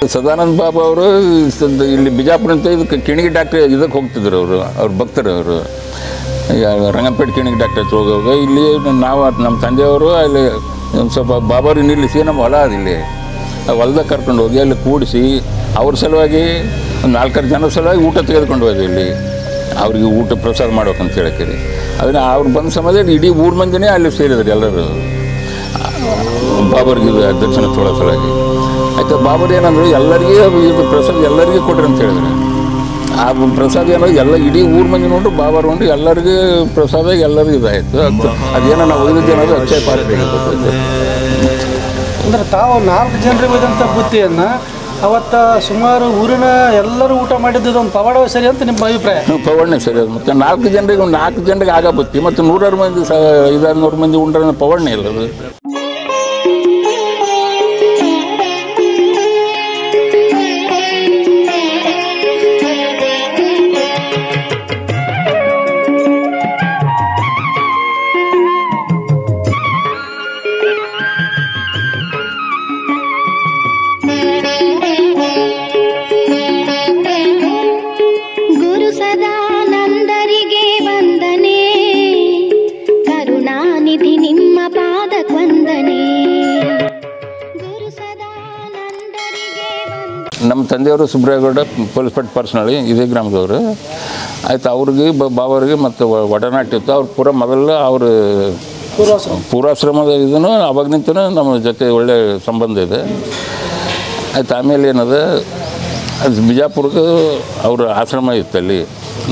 ಸದಾನಂದ ಬಾಬಾ ಅವರು ಇಲ್ಲಿ ಬಿಜಾಪುರ ಅಂತ ಇದಕ್ಕೆ ಕಿಣಿಗಿ ಡಾಕ್ಟ್ರ್ ಇದಕ್ಕೆ ಹೋಗ್ತಿದ್ರು ಅವ್ರ ಭಕ್ತರು ಅವರು ರಂಗಂಪೇಟೆ ಕಿಣಿಗಿ ಡಾಕ್ಟರ್ ಹತ್ರ ಹೋಗುವಾಗ ಇಲ್ಲಿ ನಾವು ನಮ್ಮ ತಂದೆಯವರು ಅಲ್ಲಿ ಒಂದು ಸ್ವಲ್ಪ ಬಾಬಾರಿಗೆ ನಿಲ್ಲಿಸಿ ನಮ್ಮ ಹೊಲ ಅದಿಲ್ಲಿ ಆ ಹೊಲದಾಗ ಕರ್ಕೊಂಡು ಹೋಗಿ ಅಲ್ಲಿ ಕೂಡಿಸಿ ಅವ್ರ ಸಲುವಾಗಿ ಒಂದು 4-5 ಜನ ಸಲುವಾಗಿ ಊಟ ತೆಗೆದುಕೊಂಡು ಹೋದ್ವಿ ಇಲ್ಲಿ ಅವ್ರಿಗೆ ಊಟ ಪ್ರಸಾದ ಮಾಡ್ಬೇಕಂತ ಹೇಳಕ್ಕಿರಿ ಅದನ್ನು ಅವ್ರು ಬಂದ ಸಮಯದಲ್ಲಿ ಇಡೀ ಊರ ಮಂದಿನೇ ಅಲ್ಲಿ ಸೇರಿದ್ರು ಎಲ್ಲರೂ ಬಾಬರ್ಗೆ ದರ್ಶನ ತೊಗೊಳ್ಳೋ ಸಲುವಾಗಿ ಆಯ್ತು ಬಾಬರ್ ಏನಂದ್ರೆ ಎಲ್ಲರಿಗೂ ಇದು ಪ್ರಸಾದ ಎಲ್ಲರಿಗೂ ಕೊಡ್ರಿ ಅಂತ ಹೇಳಿದ್ರು ಆ ಪ್ರಸಾದ ಏನೋ ಎಲ್ಲ ಇಡೀ ಊರ ಮಂದಿ ನೋಡ್ರು ಬಾಬರ್ ನೋಡಿ ಎಲ್ಲರಿಗೂ ಪ್ರಸಾದ ಎಲ್ಲರಿಗೂ ಇದಾಯಿತು ಅದೇನೋ ನಾವು ಒಯ್ದಿದ್ದೆ ಅನ್ನೋದು ಅಕ್ಷಯ ಪಾತ್ರೆ ಅಂದ್ರೆ ತಾವು 4 ಜನರಿಗೆ ಒಯ್ದಂಥ ಬುತ್ತಿಯನ್ನು ಅವತ್ತು ಸುಮಾರು ಊರಿನ ಎಲ್ಲರೂ ಊಟ ಮಾಡಿದ್ದು ಒಂದು ಪವಾಡ ಸರಿ ಅಂತ ನಿಮ್ಮ ಅಭಿಪ್ರಾಯ? ಪವಾಡನೇ ಸರಿ ಅದು ಮತ್ತು 4 ಜನರಿಗೆ ಆಗ ಬತ್ತಿ ಮತ್ತು 100 ಮಂದಿ 500 ಮಂದಿ ಉಂಡ್ರೆ ಪವಾಡನೇ ಇಲ್ಲ ಅದು. ನಮ್ಮ ತಂದೆಯವರು ಸುಬ್ರಾಯಗೌಡ ಪೊಲೀಸ್ ಪಟ್ ಪರ್ಸ್ನಳಿ ಇದೇ ಗ್ರಾಮದವರು ಆಯ್ತು ಅವ್ರಿಗೆ ಬಾಬರಿಗೆ ಮತ್ತು ಒಡನಾಟ ಇತ್ತು ಅವ್ರು ಪೂರ ಮೊದಲು ಅವರು ಪೂರ್ವಾಶ್ರಮದ ಇದನ್ನು ಅವಾಗನಿಂತನೂ ನಮ್ಮ ಜೊತೆ ಒಳ್ಳೆ ಸಂಬಂಧ ಇದೆ ಆಯ್ತು ಆಮೇಲೆ ಏನದ ಅದು ಬಿಜಾಪುರಕ್ಕೆ ಅವ್ರ ಆಶ್ರಮ ಇತ್ತು ಅಲ್ಲಿ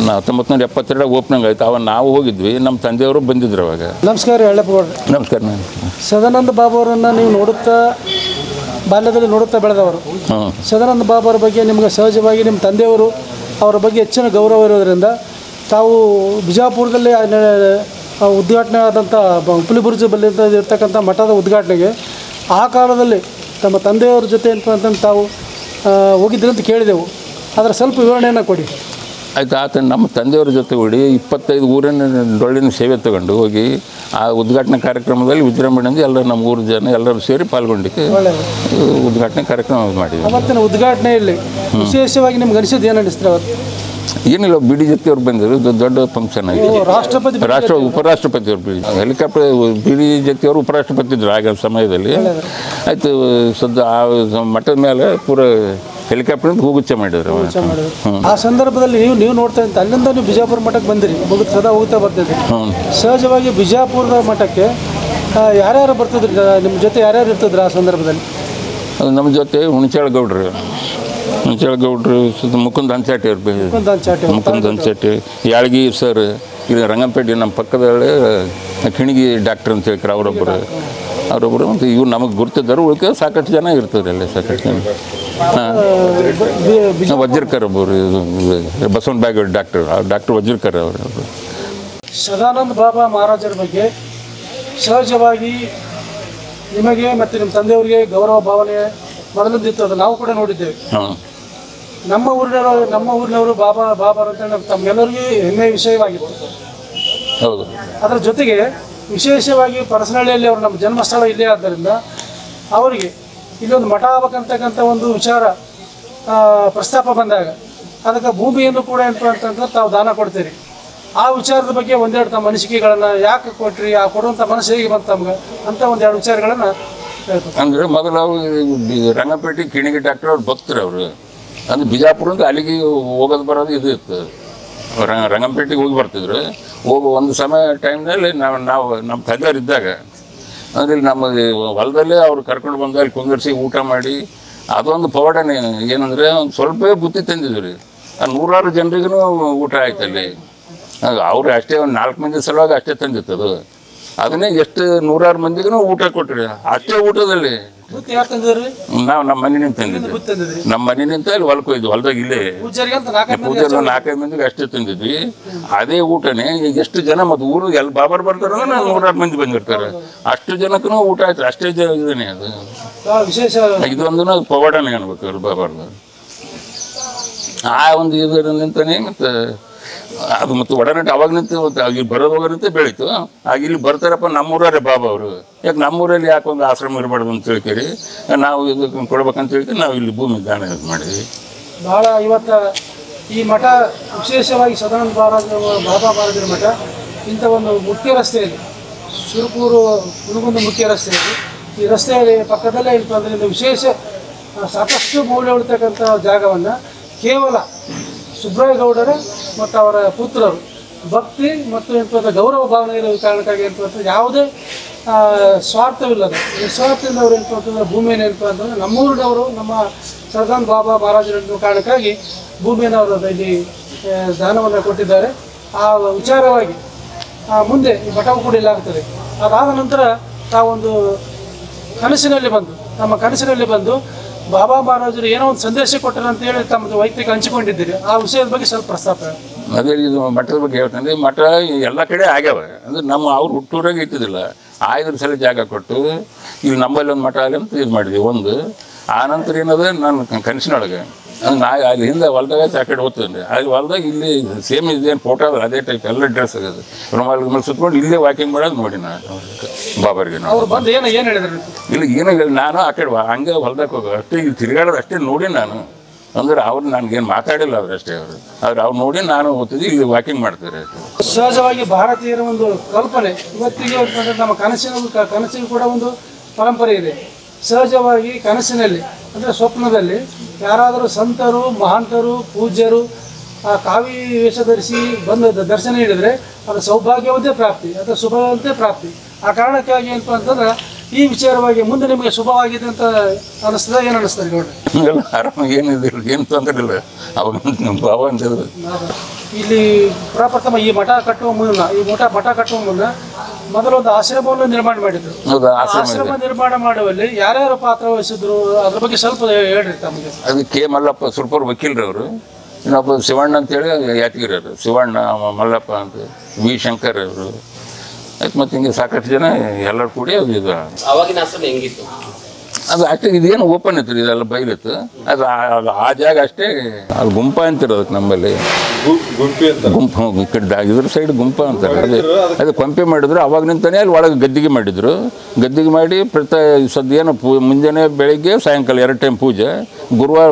1972 ಓಪನಿಂಗ್ ಆಯ್ತು ಅವಾಗ ನಾವು ಹೋಗಿದ್ವಿ ನಮ್ಮ ತಂದೆಯವರು ಬಂದಿದ್ರು ಅವಾಗ. ನಮಸ್ಕಾರ ಯಳ್ಳಪ್ಪ ಗೌಡ್ರೆ. ನಮಸ್ಕಾರ. ಸದಾನಂದ ಬಾಬಾವರನ್ನು ನೀವು ಬಾಲ್ಯದಲ್ಲಿ ನೋಡುತ್ತಾ ಬೆಳೆದವರು. ಸದಾನಂದ ಬಾಬಾರ ಬಗ್ಗೆ ನಿಮಗೆ ಸಹಜವಾಗಿ ನಿಮ್ಮ ತಂದೆಯವರು ಅವರ ಬಗ್ಗೆ ಹೆಚ್ಚಿನ ಗೌರವ ಇರೋದರಿಂದ ತಾವು ಬಿಜಾಪುರದಲ್ಲಿ ಉದ್ಘಾಟನೆ ಆದಂಥ ಹುಪ್ಪಲಿ ಬಲ್ಲಿ ಇರ್ತಕ್ಕಂಥ ಮಠದ ಉದ್ಘಾಟನೆಗೆ ಆ ಕಾಲದಲ್ಲಿ ತಮ್ಮ ತಂದೆಯವರ ಜೊತೆ ಅಂತಂದು ತಾವು ಹೋಗಿದ್ರಿ ಅಂತ ಕೇಳಿದೆವು. ಅದರ ಸ್ವಲ್ಪ ವಿವರಣೆಯನ್ನು ಕೊಡಿ. ಆಯ್ತು ಆತ ನಮ್ಮ ತಂದೆಯವ್ರ ಜೊತೆ ಕೂಡಿ 25 ಊರಿನ ಡೊಳ್ಳಿನ ಸೇವೆ ತಗೊಂಡು ಹೋಗಿ ಆ ಉದ್ಘಾಟನಾ ಕಾರ್ಯಕ್ರಮದಲ್ಲಿ ವಿಜೃಂಭಣೆಯಿಂದ ಎಲ್ಲ ನಮ್ಮ ಊರ ಜನ ಎಲ್ಲರೂ ಸೇರಿ ಪಾಲ್ಗೊಂಡಿಕ್ಕೆ ಉದ್ಘಾಟನೆ ಕಾರ್ಯಕ್ರಮ ಮಾಡಿದ್ವಿ. ಅವತ್ತಿನ ಉದ್ಘಾಟನೆಯಲ್ಲಿ ವಿಶೇಷವಾಗಿ ನಿಮ್ಗೆ ಅನಿಸಿದ್ದು ಏನು ಅನಿಸ್ತಾರೆ? ಅವತ್ತು ಏನಿಲ್ಲ ಬಿಡಿ ಜೊತೆಯವ್ರು ಬಂದರು, ದೊಡ್ಡ ಫಂಕ್ಷನ್ ಆಯಿತು. ಉಪರಾಷ್ಟ್ರಪತಿಯವ್ರು ಹೆಲಿಕಾಪ್ಟರ್ ಬಿಡಿ ಜೊತೆಯವರು ಉಪರಾಷ್ಟ್ರಪತಿ ಇದ್ರು ಆಗ ಸಮಯದಲ್ಲಿ. ಆಯಿತು ಸದ್ಯ ಆ ಮಠದ ಮೇಲೆ ಪೂರ ಹೆಲಿಕಾಪ್ಟರ್ ಹೂಗುಚ್ಚ ಮಾಡಿದ್ರು. ಆ ಸಂದರ್ಭದಲ್ಲಿ ನೀವು ನೋಡ್ತಾ ಇದ್ದ ಅಲ್ಲಿಂದ ನೀವು ಬಿಜಾಪುರ ಮಠಕ್ಕೆ ಬಂದಿರಿ, ಸದಾ ಹೋಗ್ತಾ ಬರ್ತಿದ್ರಿ. ಸಹಜವಾಗಿ ಬಿಜಾಪುರದ ಮಠಕ್ಕೆ ಯಾರ್ಯಾರು ಬರ್ತಿದ್ರಿ? ನಿಮ್ಮ ಜೊತೆ ಯಾರ್ಯಾರು ಇರ್ತಿದ್ರು ಆ ಸಂದರ್ಭದಲ್ಲಿ? ನಮ್ಮ ಜೊತೆ ಹುಣಚಾಳ ಗೌಡ್ರು ಮುಕುಂದ ಹಂಚಾಟಿ ಅವ್ರು, ಮುಕುಂದ ಹಂಚಾಟಿ, ಯಾಳಗಿ ಸರ್, ಇಲ್ಲಿ ರಂಗಂಪೇಟೆ ನಮ್ಮ ಪಕ್ಕದಲ್ಲೇ ಕಿಣಿಗಿ ಡಾಕ್ಟ್ರ್ ಅಂತ ಹೇಳ್ತಾರೆ ಅವರೊಬ್ಬರು ಮತ್ತು ಇವ್ರು ನಮಗೆ ಗುರ್ತಿದ್ದರು. ಉಳ್ಕೆ ಸಾಕಷ್ಟು ಜನ ಇರ್ತಾರೆ ಅಲ್ಲೇ, ಸಾಕಷ್ಟು ಜನ. ವಜ್ರಕರ್ ಒಬ್ಬರು, ಬಸವನ ಬಾಗೇವಾಡಿ ಡಾಕ್ಟರ್ ವಜ್ರಕರ್ ಅವರು. ಸದಾನಂದ ಬಾಬಾ ಮಹಾರಾಜರ ಬಗ್ಗೆ ಸಹಜವಾಗಿ ನಿಮಗೆ ಮತ್ತು ನಿಮ್ಮ ತಂದೆಯವರಿಗೆ ಗೌರವ ಭಾವನೆ ಮೊದಲಿಂದಿತ್ತು. ಅದು ನಾವು ಕೂಡ ನೋಡಿದ್ದೇವೆ. ನಮ್ಮ ಊರಿನವರು ಬಾಬಾ ಅಂತ ತಮ್ಮೆಲ್ಲರಿಗೂ ಹೆಮ್ಮೆಯ ವಿಷಯವಾಗಿತ್ತು. ಹೌದು. ಅದರ ಜೊತೆಗೆ ವಿಶೇಷವಾಗಿ ಪರಸನಹಳ್ಳಿಯಲ್ಲಿ ಅವರು ನಮ್ಮ ಜನ್ಮಸ್ಥಳ ಇಲ್ಲೇ ಆದ್ದರಿಂದ ಅವರಿಗೆ ಇಲ್ಲೊಂದು ಮಠ ಆಗಬೇಕಂತಕ್ಕಂಥ ಒಂದು ವಿಚಾರ ಪ್ರಸ್ತಾಪ ಬಂದಾಗ ಅದಕ್ಕೆ ಭೂಮಿಯನ್ನು ಕೂಡ ಏನಪ್ಪ ಅಂತಂದ್ರೆ ತಾವು ದಾನ ಕೊಡ್ತೀರಿ. ಆ ವಿಚಾರದ ಬಗ್ಗೆ ಒಂದೆರಡು ತಮ್ಮ ಅನಿಸಿಕೆಗಳನ್ನು ಯಾಕೆ ಕೊಟ್ರಿ, ಆ ಕೊಡುವಂಥ ಮನಸ್ಸು ಹೇಗೆ ಬಂತು ತಮ್ಗೆ ಅಂತ ಒಂದೆರಡು ವಿಚಾರಗಳನ್ನು ಅಂದರೆ ಮೊದಲು ಅವರು ರಂಗಪೇಟೆ ಕಿಣಿಗಿ ಡಾಕ್ಟರ್ ಅವ್ರು ಭಕ್ತರು ಅವರು. ಅಂದರೆ ಬಿಜಾಪುರದಿಂದ ಅಲ್ಲಿಗೆ ಹೋಗೋದು ಬರೋದು ಇದು ಇತ್ತು. ರಂಗಂಪೇಟೆಗೆ ಹೋಗಿ ಬರ್ತಿದ್ರು. ಹೋಗೋ ಒಂದು ಸಮಯ ಟೈಮ್ನಲ್ಲಿ ನಾವು ನಮ್ಮ ತಂದೆಯವ್ರು ಇದ್ದಾಗ ಅಂದರೆ ನಮ್ಮ ಹೊಲದಲ್ಲೇ ಅವ್ರು ಕರ್ಕೊಂಡು ಬಂದು ಅಲ್ಲಿ ಕುಂದರ್ಸಿ ಊಟ ಮಾಡಿ ಅದೊಂದು ಪವಾಡನೆ. ಏನಂದರೆ ಒಂದು ಸ್ವಲ್ಪ ಬುತ್ತಿ ತಂದಿದ್ರು ರೀ, 100 ಜನರಿಗೂ ಊಟ ಆಯ್ತು ಅಲ್ಲಿ. ಅವ್ರು ಅಷ್ಟೇ ಒಂದು 4 ಮಂದಿ ಸಲುವಾಗಿ ಅಷ್ಟೇ ತಂದಿತ್ತದು. ಅದನ್ನೇ ಎಷ್ಟು 100 ಮಂದಿಗೂ ಊಟ ಕೊಟ್ರಿ. ಅಷ್ಟೇ ಊಟದಲ್ಲಿ ನಾವು ನಮ್ಮ ಮನೆಯಿಂದ ತಂದಿದ್ವಿ. ನಮ್ಮ ಮನೆಯಿಂದ ಅಲ್ಲಿ ಹೊಲಕ್ಕೆ ಹೋಯ್ದು, ಹೊಲದಾಗ ಇಲ್ಲೇ ಪೂಜೆ 4-5 ಮಂದಿಗೆ ಅಷ್ಟೇ ತಂದಿದ್ವಿ. ಅದೇ ಊಟನೇ ಈಗ ಎಷ್ಟು ಜನ ಮತ್ತು ಊರಿಗೆ ಎಲ್ಲಿ ಬಾಬರ್ ಬರ್ತಾರ 100 ಮಂದಿ ಬಂದಿರ್ತಾರೆ. ಅಷ್ಟು ಜನಕ್ಕೂ ಊಟ ಆಯ್ತು. ಅಷ್ಟೇ ಇದನೇ ಅದು ಇದೊಂದು ಪವಾಡನೇ ಅನ್ಬೇಕು ಬಾಬಾರ್ದು. ಆ ಒಂದು ಇದರಿಂದನೇ ಮತ್ತು ಅದು ಮತ್ತು ಒಡನಾಟ ಅವಾಗ ನಿಂತು ಇಲ್ಲಿ ಬರೋದವಾಗ ನಿಂತು ಬೆಳೀತು. ಆಗ ಇಲ್ಲಿ ಬರ್ತಾರಪ್ಪ ನಮ್ಮೂರೇ ಬಾಬಾ ಅವರು, ಯಾಕೆ ನಮ್ಮೂರಲ್ಲಿ ಯಾಕೆ ಒಂದು ಆಶ್ರಮ ಇರಬಾರ್ದು ಅಂತ ತಿಳ್ಕೇರಿ ನಾವು ಇದು ಕೊಡ್ಬೇಕಂತ ತಿಳ್ಕೊಂಡು ನಾವು ಇಲ್ಲಿ ಭೂಮಿ ದಾನ ಮಾಡಿದ್ವಿ. ಭಾಳ ಇವತ್ತು ಈ ಮಠ ವಿಶೇಷವಾಗಿ ಸದಾನಂದ ಬಾಬಾ ಮಹಾರಾಜರ ಮಠ ಇಂಥ ಒಂದು ಮುಖ್ಯ ರಸ್ತೆಯಲ್ಲಿ ಸುರಪೂರು ಹುನಗುಂದ ಮುಖ್ಯ ರಸ್ತೆಯಲ್ಲಿ ಈ ರಸ್ತೆಯಲ್ಲಿ ಪಕ್ಕದಲ್ಲೇ ಇತ್ತು ಅದರಿಂದ ವಿಶೇಷ ಸಾಕಷ್ಟು ಮೌಲ್ಯ ಉಳಿತಕ್ಕಂಥ ಜಾಗವನ್ನು ಕೇವಲ ಸುಬ್ರಾಯಗೌಡರು ಮತ್ತು ಅವರ ಪುತ್ರರು ಭಕ್ತಿ ಮತ್ತು ಏನಂತ ಗೌರವ ಭಾವನೆ ಇರೋ ಕಾರಣಕ್ಕಾಗಿ ಏನಂತ ಯಾವುದೇ ಸ್ವಾರ್ಥವಿಲ್ಲದ ನಿಸ್ವಾರ್ಥದಿಂದ ಅವರು ಏನಂತಂದ್ರೆ ಭೂಮಿಯನ್ನು ಏನಪ್ಪ ಅಂತಂದರೆ ನಮ್ಮೂರಿನವರು ನಮ್ಮ ಸದಾನಂದ ಬಾಬಾ ಮಹಾರಾಜರ ಕಾರಣಕ್ಕಾಗಿ ಭೂಮಿಯನ್ನು ಅವರು ಇಲ್ಲಿ ದಾನವನ್ನು ಕೊಟ್ಟಿದ್ದಾರೆ. ಆ ವಿಚಾರವಾಗಿ ಮುಂದೆ ಈ ಮಠವು ಕೂಡ ಇಲ್ಲಾಗ್ತದೆ. ಅದಾದ ನಂತರ ತಾವೊಂದು ಕನಸಿನಲ್ಲಿ ಬಂದು ನಮ್ಮ ಕನಸಿನಲ್ಲಿ ಬಂದು ಬಾಬಾ ಮಹಾರಾಜರು ಏನೋ ಒಂದು ಸಂದೇಶ ಕೊಟ್ಟರು ಅಂತೇಳಿ ತಮ್ಮದು ವೈಯಕ್ತಿಕ ಹಂಚಿಕೊಂಡಿದ್ದೀರಿ. ಆ ವಿಷಯದ ಬಗ್ಗೆ ಸ್ವಲ್ಪ ಪ್ರಸ್ತಾಪ. ಅದೇ ಇದು ಮಠದ ಬಗ್ಗೆ ಹೇಳ್ತಾನೆ. ಮಠ ಎಲ್ಲ ಕಡೆ ಆಗ್ಯಾವ ಅಂದ್ರೆ ನಮ್ಮ ಅವ್ರು ಹುಟ್ಟೂರಾಗ ಇತ್ತಿದ್ದಿಲ್ಲ. 5 ಸಲ ಜಾಗ ಕೊಟ್ಟು ಇಲ್ಲಿ ನಮ್ಮಲ್ಲಿ ಒಂದು ಮಠ ಆಗಲಿ ಅಂತ ಇದು ಮಾಡಿದ್ವಿ ಒಂದು. ಆ ನಂತರ ಏನದ ನಾನು ಕನಸಿನೊಳಗೆ ನಾ ಅಲ್ಲಿ ಹಿಂದೆ ಹೊಲ್ದಾಗ ಆ ಕಡೆ ಓದ್ತಿದ್ದೆ. ಅಲ್ಲಿ ಹೊಲ್ದಾಗ ಇಲ್ಲಿ ಸೇಮ್ ಇದೇನು ಫೋಟೋ ಅದ ಅದೇ ಟೈಪ್ ಎಲ್ಲ ಡ್ರೆಸ್ ಆಗೋದು ರುಮಾಲ್ ಸುತ್ಕೊಂಡು ಇಲ್ಲೇ ವಾಕಿಂಗ್ ಮಾಡೋದು ನೋಡಿ ನಾನು ಬಾಬರಿಗೆ. ಇಲ್ಲಿ ಏನೋ ನಾನು ಆ ಕಡೆ ಹಂಗೆ ಹೊಲ್ದಾಗ ಹೋಗೋ ಅಷ್ಟೇ ಇಲ್ಲಿ ತಿರುಗಾಡೋದು ಅಷ್ಟೇ ನೋಡಿ ನಾನು. ಅಂದ್ರೆ ಅವ್ರು ನನಗೇನು ಮಾತಾಡಿಲ್ಲ ಅವ್ರು ಅಷ್ಟೇ. ಅವ್ರು ನೋಡಿ ನಾನು ಓದ್ತಿದ್ದೆ ಇಲ್ಲಿ ವಾಕಿಂಗ್ ಮಾಡ್ತಾರೆ. ಸಹಜವಾಗಿ ಭಾರತೀಯರ ಒಂದು ಕಲ್ಪನೆ ಇವತ್ತಿಗೆ ನಮ್ಮ ಕನಸಿಗೂ ಕೂಡ ಒಂದು ಪರಂಪರೆ ಇದೆ. ಸಹಜವಾಗಿ ಕನಸಿನಲ್ಲಿ ಅಂದರೆ ಸ್ವಪ್ನದಲ್ಲಿ ಯಾರಾದರೂ ಸಂತರು ಮಹಾಂತರು ಪೂಜ್ಯರು ಆ ಕಾವಿ ವೇಷ ಧರಿಸಿ ಬಂದು ದರ್ಶನ ನೀಡಿದರೆ ಅದು ಸೌಭಾಗ್ಯವದ್ದೇ ಪ್ರಾಪ್ತಿ ಅಥವಾ ಶುಭವಂತೆ ಪ್ರಾಪ್ತಿ. ಆ ಕಾರಣಕ್ಕಾಗಿ ಏನಪ್ಪ ಅಂತಂದ್ರೆ ಈ ವಿಚಾರವಾಗಿ ಮುಂದೆ ನಿಮಗೆ ಶುಭವಾಗಿದೆ ಅಂತ ಅನಿಸ್ತದೆ. ಏನು ಅನಿಸ್ತದೆ ಗೌಡ್ರೆ? ಆರಾಮಾಗಿ ಏನಿದಿಲ್ಲ, ಏನು ತೊಂದರೆ ಇಲ್ಲ. ಅವಾಗ ಭಾವ ಅಂತ ಇಲ್ಲಿ ಪ್ರಪ್ರಥಮ ಈ ಮಠ ಕಟ್ಟುವ ಮುನ್ನ ಮಠ ಕಟ್ಟುವ ಮುನ್ನ ಮೊದಲೊಂದು ಆಶ್ರಮವನ್ನು ನಿರ್ಮಾಣ ಮಾಡಿದ್ರು. ಆಶ್ರಮ ನಿರ್ಮಾಣ ಮಾಡುವಲ್ಲಿ ಯಾರ್ಯಾರು ಪಾತ್ರ ವಹಿಸಿದ್ರು ಅದ್ರ ಬಗ್ಗೆ ಸ್ವಲ್ಪ ಹೇಳ್ರಿ ತಮಗೆ. ಅದು ಕೆ ಮಲ್ಲಪ್ಪ ಸುರ್ಪುರ್ ವಕೀಲರು ಅವರು, ಇನ್ನೊಬ್ಬ ಶಿವಣ್ಣ ಅಂತೇಳಿ ಯಾದಗಿರಿ ಅವರು, ಶಿವಣ್ಣ ಮಲ್ಲಪ್ಪ ಅಂತ, ವಿ ಶಂಕರ್ ಅವರು, ಆಯ್ತು ಮತ್ತು ಹಿಂಗೆ ಸಾಕಷ್ಟು ಜನ ಎಲ್ಲರೂ ಕೂಡಿ ಅದು ಇದು. ಅವಾಗಿನ ಆಶ್ರಮ ಹೆಂಗಿತ್ತು? ಅದು ಅಷ್ಟೇ ಇದೇನು ಓಪನ್ ಇತ್ತು, ಇದೆಲ್ಲ ಬೈಲಿತ್ತು. ಅದು ಆ ಜಾಗ ಅಷ್ಟೇ. ಅದು ಗುಂಪ ಅಂತಿರೋದಕ್ಕೆ ನಮ್ಮಲ್ಲಿ ಗುಂಪು ಈ ಕಡೆ ಇದ್ರ ಸೈಡ್ ಗುಂಪ ಅಂತಾರೆ. ಅದು ಕೊಂಪೆ ಮಾಡಿದ್ರು. ಅವಾಗ ನಿಂತಾನೆ ಅಲ್ಲಿ ಒಳಗೆ ಗದ್ದಿಗೆ ಮಾಡಿದ್ರು. ಗದ್ದಿಗೆ ಮಾಡಿ ಸದ್ಯೇನು ಮುಂಜಾನೆ ಬೆಳಿಗ್ಗೆ ಸಾಯಂಕಾಲ 2 ಟೈಮ್ ಪೂಜೆ.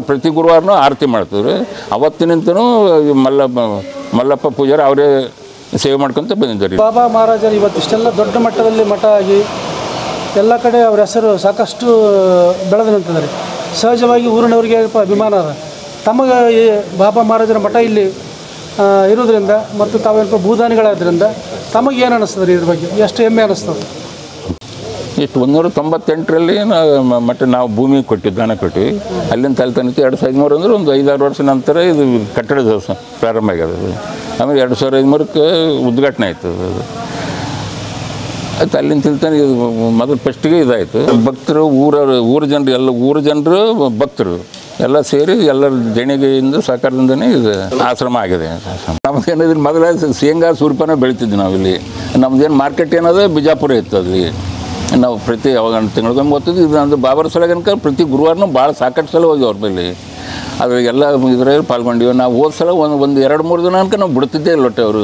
ಪ್ರತಿ ಗುರುವಾರನೂ ಆರತಿ ಮಾಡ್ತಿದ್ರು. ಅವತ್ತಿನಿಂತನೂ ಮಲ್ಲಪ್ಪ ಪೂಜಾರಿ ಅವರೇ ಸೇವೆ ಮಾಡ್ಕೊಂತ ಬಂದಿದ್ದಾರೆ. ಬಾಬಾ ಮಹಾರಾಜರು ಇವತ್ತಿಷ್ಟೆಲ್ಲ ದೊಡ್ಡ ಮಟ್ಟದಲ್ಲಿ ಮಠ ಆಗಿ ಎಲ್ಲ ಕಡೆ ಅವ್ರ ಹೆಸರು ಸಾಕಷ್ಟು ಬೆಳೆದು ನಿಂತಿದ್ದಾರೆ. ಸಹಜವಾಗಿ ಊರಿನವರಿಗೆ ಅಭಿಮಾನ ಅದ. ತಮಗೆ ಬಾಬಾ ಮಹಾರಾಜರ ಮಠ ಇಲ್ಲಿ ಇರೋದ್ರಿಂದ ಮತ್ತು ತಾವೇನಪ್ಪ ಭೂದಾನಿಗಳಾದ್ರಿಂದ ತಮಗೇನು ಅನ್ನಿಸ್ತದೆ ಇದ್ರ ಬಗ್ಗೆ? ಎಷ್ಟು ಹೆಮ್ಮೆ ಅನ್ನಿಸ್ತದೆ? ಎಷ್ಟು 198ರಲ್ಲಿ ಮಠ ನಾವು ಭೂಮಿ ಕೊಟ್ಟಿದ್ದು, ದಾನ ಕೊಟ್ಟಿವಿ. ಅಲ್ಲಿಂದ ತನಕ 2013 ಅಂದ್ರೆ ಒಂದು 5-6 ವರ್ಷ ನಂತರ ಇದು ಕಟ್ಟಡದ ಪ್ರಾರಂಭ ಆಗ್ಯದ. ಆಮೇಲೆ 2013ಕ್ಕೆ ಉದ್ಘಾಟನೆ ಆಯಿತು. ಅದು ಆಯ್ತು. ಅಲ್ಲಿಂದ ತಿಳ್ತಾನೆ ಇದು ಮೊದಲು ಫಸ್ಟಿಗೆ ಇದಾಯಿತು. ಭಕ್ತರು ಊರ ಜನರು ಭಕ್ತರು ಎಲ್ಲ ಸೇರಿ ಎಲ್ಲರ ದೇಣಿಗೆಯಿಂದ ಸಹಕಾರದಿಂದನೇ ಇದು ಆಶ್ರಮ ಆಗಿದೆ. ನಮ್ದು ಏನಿದ್ರೆ ಮೊದಲ ಶೇಂಗಾ ಸೂರ್ಯಪಾನ ಬೆಳಿತಿದ್ವಿ ನಾವಿಲ್ಲಿ. ನಮ್ದೇನು ಮಾರ್ಕೆಟ್ ಏನದ ಬಿಜಾಪುರ ಇತ್ತು. ಅಲ್ಲಿ ನಾವು ಪ್ರತಿ ಯಾವಾಗ ತಿಂಗಳಿಗೊಮ್ಮೆ ಓದ್ತಿದ್ವಿ. ಇದು ಅಂದ್ರೆ ಬಾಬರ ಸಲ ಕనుక ಪ್ರತಿ ಗುರುವಾರನೂ ಭಾಳ ಸಾಕಷ್ಟು ಸಲ ಹೋಗಿ ಅವ್ರ ಬಳಿ ಅದು ಎಲ್ಲ ಇದ್ರಲ್ಲಿ ಪಾಲ್ಗೊಂಡಿವಿ. ನಾವು ಹೋದ ಸಲ ಒಂದು 2-3 ದಿನ ಅನ್ಕ ನಾವು ಬಿಡ್ತಿದ್ದೇ ಇಲ್ಲ ಒಟ್ಟೆ. ಅವರು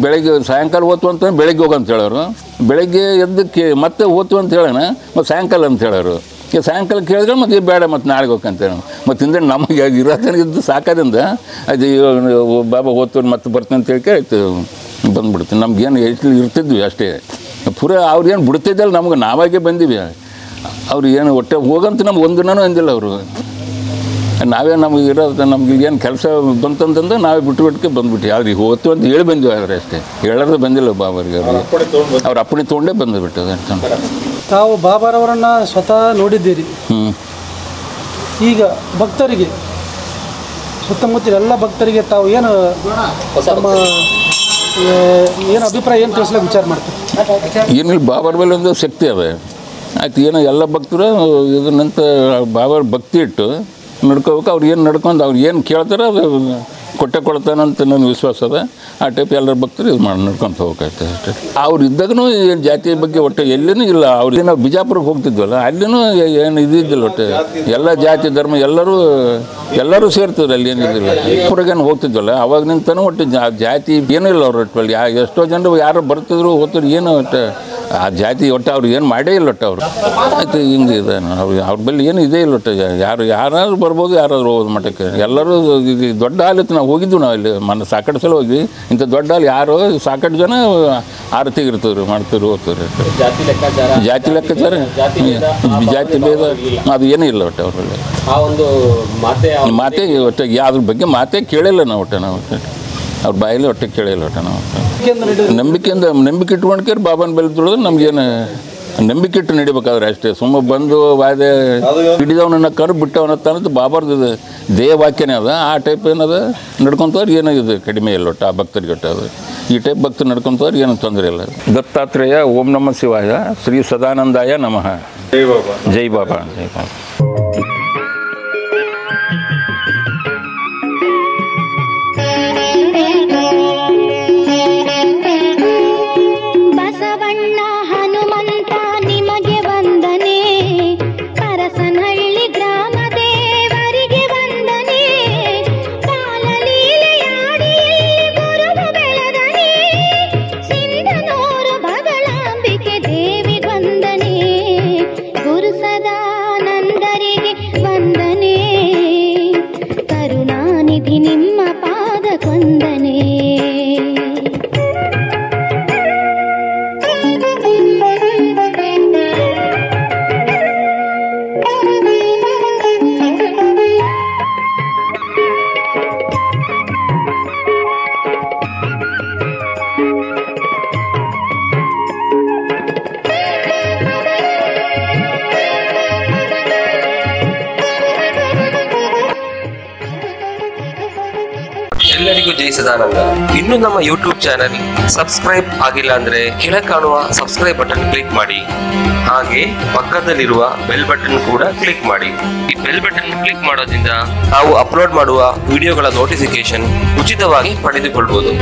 ಬೆಳಗ್ಗೆ ಸಾಯಂಕಾಲ ಓದ್ತು ಅಂತ ಬೆಳಗ್ಗೆ ಹೋಗಂತ ಹೇಳೋರು. ಬೆಳಗ್ಗೆ ಎದ್ದಕ್ಕೆ ಮತ್ತೆ ಓದ್ತು ಅಂತ ಹೇಳೋಣ, ಮತ್ತು ಸಾಯಂಕಾಲ ಅಂತ ಹೇಳೋರು. ಈಗ ಸಾಯಂಕಾಲ ಕೇಳಿದ್ರೆ ಮತ್ತೆ ಬೇಡ ಮತ್ತು ನಾಳೆಗೆ ಹೋಗ್ಕಂತೇಳಿ ಮತ್ತು ಹಿಂದೆ ನಮಗೆ ಇರೋತನ ಇದ್ದು ಸಾಕೋದ್ರಿಂದ ಅದು ಬಾಬಾ ಓದ್ತು ಮತ್ತೆ ಬರ್ತೀನಿ ಅಂತ ಹೇಳಿ ಆಯ್ತು ಬಂದುಬಿಡ್ತೀನಿ. ನಮ್ಗೇನು ಇರ್ತಿದ್ವಿ ಅಷ್ಟೇ. ಪೂರ ಅವ್ರೇನು ಬಿಡ್ತಿದ್ದಲ್ಲ, ನಮ್ಗೆ ನಾವಾಗೇ ಬಂದೀವಿ. ಅವ್ರು ಏನು ಒಟ್ಟೆ ಹೋಗಂತ ನಮ್ಗೆ ಒಂದಿನೂ ಅಂದಿಲ್ಲ ಅವರು. ನಾವೇ ನಮಗೆ ಇರೋದು ನಮ್ಗೆ ಏನು ಕೆಲಸ ಬಂತಂತಂದು ನಾವೇ ಬಿಟ್ಟು ಬಂದುಬಿಟ್ಟು ಅವ್ರಿಗೆ ಓದ್ತು ಅಂತ ಹೇಳಿ ಬಂದ್ವಿ. ಆದರೆ ಅಷ್ಟೇ ಹೇಳೋದು ಬಂದಿಲ್ಲ ಬಾಬರಿಗೆ. ಅವ್ರು ಅಪ್ಪಣೆ ತೊಗೊಂಡೇ ಬಂದುಬಿಟ್ಟದೆ. ತಾವು ಬಾಬಾರವರನ್ನು ಸ್ವತಃ ನೋಡಿದ್ದೀರಿ. ಈಗ ಭಕ್ತರಿಗೆ ಸುತ್ತಮುತ್ತಲ ಎಲ್ಲ ಭಕ್ತರಿಗೆ ತಾವು ಏನು ಅಭಿಪ್ರಾಯ ಏನು ತಿಳಿಸ್ಲಿಕ್ಕೆ ವಿಚಾರ ಮಾಡ್ತಾರೆ? ಏನಿಲ್ಲ, ಬಾಬಾರ ಮೇಲೆ ಒಂದು ಶಕ್ತಿ ಅದ. ಆಯ್ತು, ಏನೋ ಎಲ್ಲ ಭಕ್ತರು ಇದನ್ನಂತ ಬಾಬಾರ ಭಕ್ತಿ ಇಟ್ಟು ನಡ್ಕೋಬೇಕು. ಅವ್ರು ಏನು ನಡ್ಕೊಂಡು ಅವ್ರು ಏನು ಕೇಳ್ತಾರೆ ಅದು ಕೊಟ್ಟೆ ಕೊಡ್ತಾನಂತ ನನ್ನ ವಿಶ್ವಾಸ ಅದ. ಆ ಟೈಪ್ ಎಲ್ಲರ ಭಕ್ತರು ಇದು ಮಾಡಿ ನಡ್ಕೊಂತ ಹೋಗ್ತೈತೆ ಅಷ್ಟೇ. ಅವ್ರು ಇದ್ದಾಗೂ ಜಾತಿ ಬಗ್ಗೆ ಒಟ್ಟು ಎಲ್ಲಿನೂ ಇಲ್ಲ. ಅವ್ರಿಗೆ ನಾವು ಬಿಜಾಪುರಕ್ಕೆ ಹೋಗ್ತಿದ್ವಲ್ಲ, ಅಲ್ಲಿನೂ ಏನು ಇದ್ದಿದ್ದಿಲ್ಲ. ಒಟ್ಟು ಎಲ್ಲ ಜಾತಿ ಧರ್ಮ ಎಲ್ಲರೂ ಸೇರ್ತಿದ್ರು, ಅಲ್ಲಿ ಏನಿದ್ದಿಲ್ಲ. ಪುರಗೇನು ಹೋಗ್ತಿದ್ವಲ್ಲ, ಅವಾಗ ನಿಂತನೂ ಒಟ್ಟು ಜಾತಿ ಏನೂ ಇಲ್ಲ ಅವ್ರ ಒಟ್ಟಲ್ಲಿ. ಎಷ್ಟೋ ಜನರು ಯಾರು ಬರ್ತಿದ್ರು ಹೋಗ್ತಿದ್ರು, ಏನು ಒಟ್ಟು ಆ ಜಾತಿ ಒಟ್ಟು ಅವ್ರು ಏನು ಮಾಡೇ ಇಲ್ಲ. ಒಟ್ಟು ಅವರು ಆಯ್ತು ಹಿಂಗೆ ಇದೆ, ಅವ್ರ ಬಳಿ ಏನು ಇದೇ ಇಲ್ಲ. ಒಟ್ಟು ಯಾರಾದ್ರೂ ಬರ್ಬೋದು, ಯಾರಾದ್ರೂ ಹೋಗೋದು ಮಠಕ್ಕೆ. ಎಲ್ಲರೂ ದೊಡ್ಡ ಹಾಲ್ ಇತ್ತು. ನಾವು ಹೋಗಿದ್ದು, ನಾವು ಇಲ್ಲಿ ಸಾಕಷ್ಟು ಸಲ ಹೋಗಿ. ಇಂಥ ದೊಡ್ಡ ಹಾಲ್ ಯಾರು ಸಾಕಷ್ಟು ಜನ ಆರತಿಗೆ ಇರ್ತಿದ್ರು, ಮಾಡ್ತಿದ್ರು, ಹೋಗ್ತಿದ್ರು. ಜಾತಿ ಲೆಕ್ಕಾಚಾರ ಜಾತಿ ಭೇದ ಅದು ಏನೂ ಇಲ್ಲ. ಒಟ್ಟು ಅವರಲ್ಲಿ ಮಾತೇ ಒಟ್ಟು ಅದ್ರ ಬಗ್ಗೆ ಮಾತೇ ಕೇಳಿಲ್ಲ ನಾವು. ಒಟ್ಟು ನಾವು ಅವ್ರ ಬಾಯಲ್ಲಿ ಒಟ್ಟೆ ಕೇಳಿಲ್ಲ. ಒಟ್ಟು ನಾವು ನಂಬಿಕೆ ಇಟ್ಕೊಂಡ್ಕೇರಿ ಬಾಬಾನ ಬೆಲೆ ತುಳಿದ್ರೆ ನಮ್ಗೇನು ನಂಬಿಕೆ ಇಟ್ಟು ನಡಿಬೇಕಾದ್ರೆ ಅಷ್ಟೇ. ಸುಮ್ಮ ಬಂದು ವಾದೆ ಹಿಡಿದವನನ್ನ ಕರು ಬಿಟ್ಟವನತ್ತ ಅನ್ನೋದು ಬಾಬಾರ್ದು ದೇಹವಾಕ್ಯನೇ ಅದ. ಆ ಟೈಪ್ ಏನದ ನಡ್ಕೊತವ್ರು ಏನಾಗಿದೆ ಕಡಿಮೆ ಇಲ್ಲ. ಒಟ್ಟು ಆ ಭಕ್ತರಿಗೆ ಒಟ್ಟು ಅದು ಈ ಟೈಪ್ ಭಕ್ತರು ನಡ್ಕೊತವ್ರು ಏನು ತೊಂದರೆ ಇಲ್ಲ. ದತ್ತಾತ್ರೇಯ ಓಂ ನಮಃ ಶಿವಾಯ ಶ್ರೀ ಸದಾನಂದಾಯ ನಮಃ. ಜೈ ಬಾಬಾ. ಜೈ ಬಾಬಾ. ಜೈ ಬಾಬಾ. ನಿಮ್ಮ ಪಾದ ಕೊಂದನೆ. ಎಲ್ಲರಿಗೂ ಜೈ ಸದಾನಂದ. ಇನ್ನು ನಮ್ಮ ಯೂಟ್ಯೂಬ್ ಚಾನೆಲ್ ಸಬ್ಸ್ಕ್ರೈಬ್ ಆಗಿಲ್ಲ ಅಂದ್ರೆ ಕೆಳಗೆ ಕಾಣುವ ಸಬ್ಸ್ಕ್ರೈಬ್ ಬಟನ್ ಕ್ಲಿಕ್ ಮಾಡಿ. ಹಾಗೆ ಪಕ್ಕದಲ್ಲಿರುವ ಬೆಲ್ ಬಟನ್ ಕೂಡ ಕ್ಲಿಕ್ ಮಾಡಿ. ಈ ಬೆಲ್ ಬಟನ್ ಕ್ಲಿಕ್ ಮಾಡೋದ್ರಿಂದ ನಾವು ಅಪ್ಲೋಡ್ ಮಾಡುವ ವಿಡಿಯೋಗಳ ನೋಟಿಫಿಕೇಶನ್ ಉಚಿತವಾಗಿ ಪಡೆದುಕೊಳ್ಳಬಹುದು.